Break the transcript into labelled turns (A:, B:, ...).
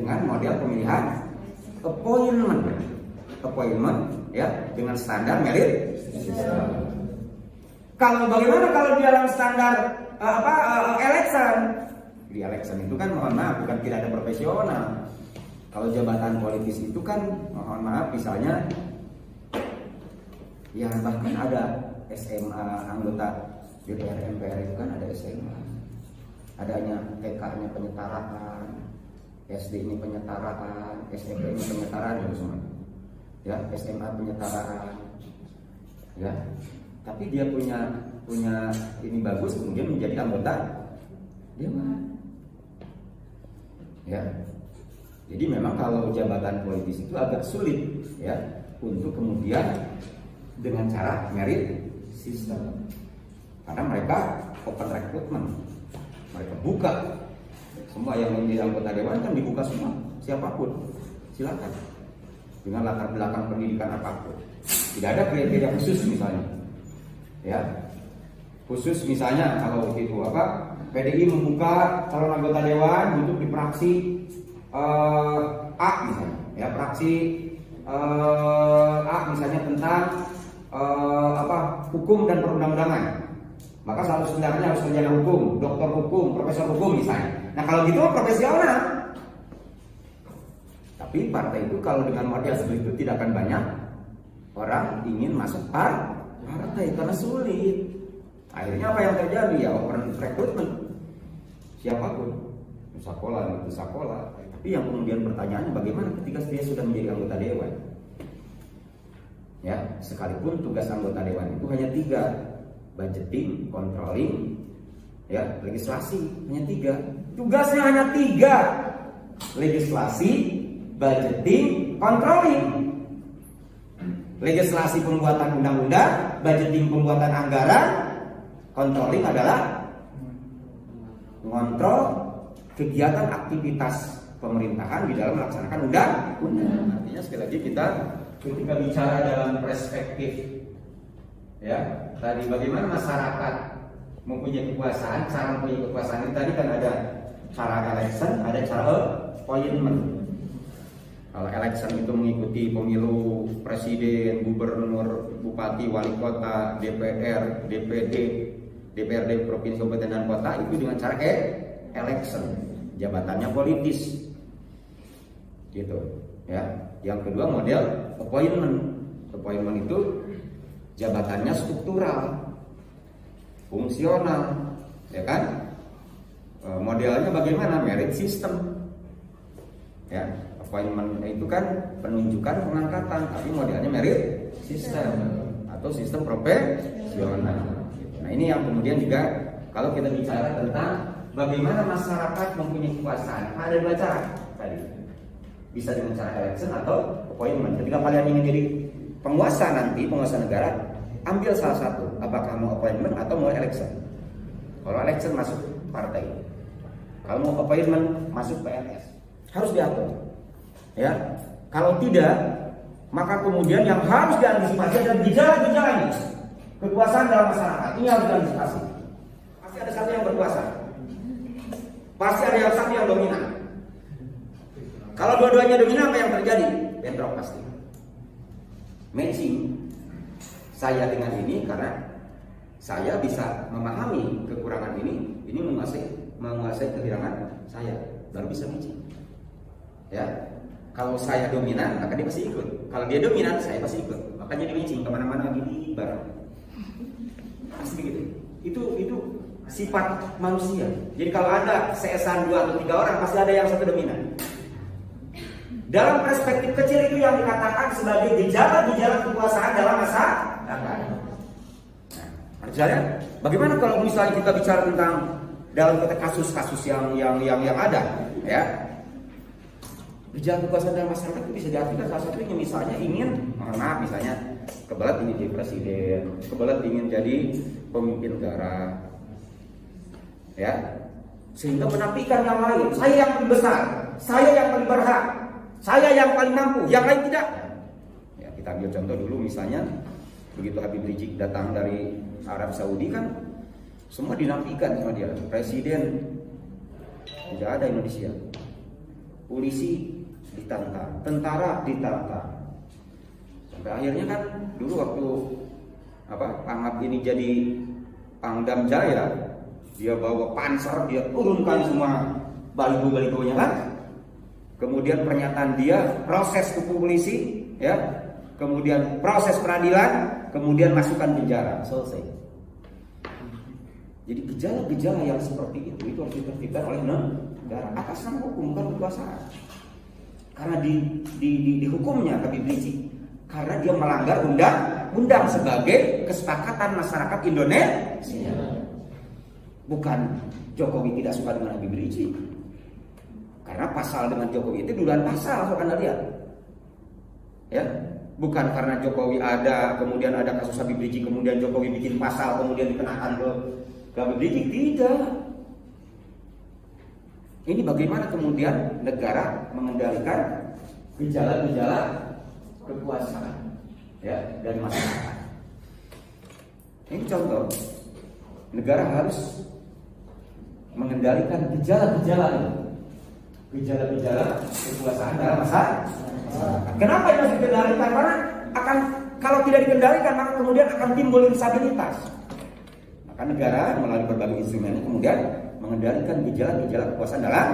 A: dengan model pemilihan appointment ya, dengan standar merit system. Kalau bagaimana kalau di dalam standar election? Di election itu kan mohon maaf bukan tidak ada profesional. Kalau jabatan politis itu kan mohon maaf misalnya ya bahkan ada SMA anggota DPR MPR itu kan ada SMA, adanya TK-nya penyetaraan, SD ini penyetaraan, SMP ini penyetaraan itu semua. Ya, SMA penyetaraan. Ya. Tapi dia punya ini bagus kemudian menjadi anggota dewan. Ya. Jadi memang kalau jabatan politis itu agak sulit ya untuk kemudian dengan cara merit system. Karena mereka open recruitment. Mereka buka semua yang menjadi anggota dewan kan dibuka semua, siapapun silakan dengan latar belakang pendidikan apapun. Tidak ada kriteria khusus misalnya. Ya, khusus misalnya kalau itu PDI membuka calon anggota dewan untuk di praksi A misalnya, ya praksi A misalnya tentang hukum dan perundang-undangan, maka sebenarnya harus sarjana hukum, doktor hukum, profesor hukum misalnya. Nah kalau gitu profesional. Tapi partai itu kalau dengan model seperti itu tidak akan banyak orang ingin masuk partai karena sulit. Akhirnya apa yang terjadi ya open recruitment siapapun sekolah itu sekolah. Tapi yang kemudian pertanyaannya bagaimana ketika dia sudah menjadi anggota dewan? Ya sekalipun tugas anggota dewan itu hanya 3, budgeting, controlling, ya legislasi hanya 3. Tugasnya hanya 3, legislasi, budgeting, controlling. Legislasi pembuatan undang-undang, budgeting pembuatan anggaran, controlling adalah mengontrol kegiatan aktivitas pemerintahan di dalam melaksanakan undang-undang. Artinya sekali lagi kita ketika bicara dalam perspektif ya tadi bagaimana masyarakat mempunyai kekuasaan, cara mempunyai kekuasaan ini tadi kan ada cara election, ada cara appointment. Kalau election itu mengikuti pemilu presiden, gubernur, bupati, wali kota, DPR, DPD, DPRD provinsi, kabupaten dan kota itu dengan cara election, jabatannya politis, gitu. Ya. Yang kedua model appointment itu jabatannya struktural, fungsional, ya kan? Modelnya bagaimana? Merit system, ya. Appointment itu kan penunjukan pengangkatan, tapi modelnya merit system atau sistem profesional. Nah ini yang kemudian juga kalau kita bicara tentang bagaimana masyarakat mempunyai kekuasaan, ada 2 cara tadi. Bisa dengan cara election atau appointment. Ketika kalian ingin jadi penguasa nanti, penguasa negara, ambil salah satu, apakah mau appointment atau mau election. Kalau election masuk partai, kalau mau appointment masuk PNS, harus diatur. Ya, kalau tidak, maka kemudian yang harus diantisipasi adalah gejala-gejalanya kekuasaan dalam masyarakat. Ini harus diantisipasi. Pasti ada satu yang berkuasa, pasti ada yang satu yang dominan. Kalau dua-duanya dominan, apa yang terjadi? Bentrok pasti. Matching saya dengan ini karena saya bisa memahami kekurangan ini menguasai kehilangan saya, baru bisa matching. Ya. Kalau saya dominan, maka dia pasti ikut. Kalau dia dominan, saya pasti ikut. Makanya dia matching kemana-mana gini bareng. Pasti begitu. Itu sifat manusia. Jadi kalau ada seesan 2 atau 3 orang, pasti ada yang satu dominan. Dalam perspektif kecil itu yang dikatakan sebagai gejala-gejala kekuasaan dalam masyarakat. Nah, bagaimana kalau misalnya kita bicara tentang dalam konteks kasus-kasus yang ada, ya? Gejala kekuasaan dalam masyarakat itu bisa diartikan salah satunya misalnya ingin, misalnya kebelet ingin jadi presiden, kebelet ingin jadi pemimpin negara, ya, sehingga menafikan yang lain. Saya yang paling besar, saya yang paling berhak, saya yang paling mampu, yang lain tidak. Ya, kita ambil contoh dulu misalnya begitu Habib Rizik datang dari Arab Saudi kan semua dinafikan sama dia, presiden tidak ada Indonesia. polisi ditantang, tentara ditantang. Sampai akhirnya kan dulu waktu Pangap ini jadi Pangdam Jaya, dia bawa panser, dia turunkan semua baliho-balihonya kan. Kemudian pernyataan dia, proses hukum polisi, ya, kemudian proses peradilan, kemudian masukkan penjara, selesai. Jadi gejala-gejala yang seperti itu harus ditertibkan oleh negara atas nama hukum, bukan kekuasaan. Karena di hukumnya Habib Rizik, karena dia melanggar undang-undang sebagai kesepakatan masyarakat Indonesia. Bukan Jokowi tidak suka dengan Habib Rizik. Karena pasal dengan Jokowi itu duluan pasal, Anda lihat. Ya, bukan karena Jokowi ada, kemudian ada kasus Habib Rizik, kemudian Jokowi bikin pasal, kemudian dikenakan ke Habib Rizik, tidak. Ini bagaimana kemudian negara mengendalikan gejala-gejala kekuasaan, ya, dari masyarakat. Ini contoh, negara harus mengendalikan gejala-gejala ini, gejala-gejala kekuasaan dalam masyarakat. Kenapa ini harus dikendalikan? Karena kalau tidak dikendalikan maka kemudian akan timbul instabilitas. Maka negara melalui berbagai instrumen kemudian mengendalikan gejala-gejala kekuasaan dalam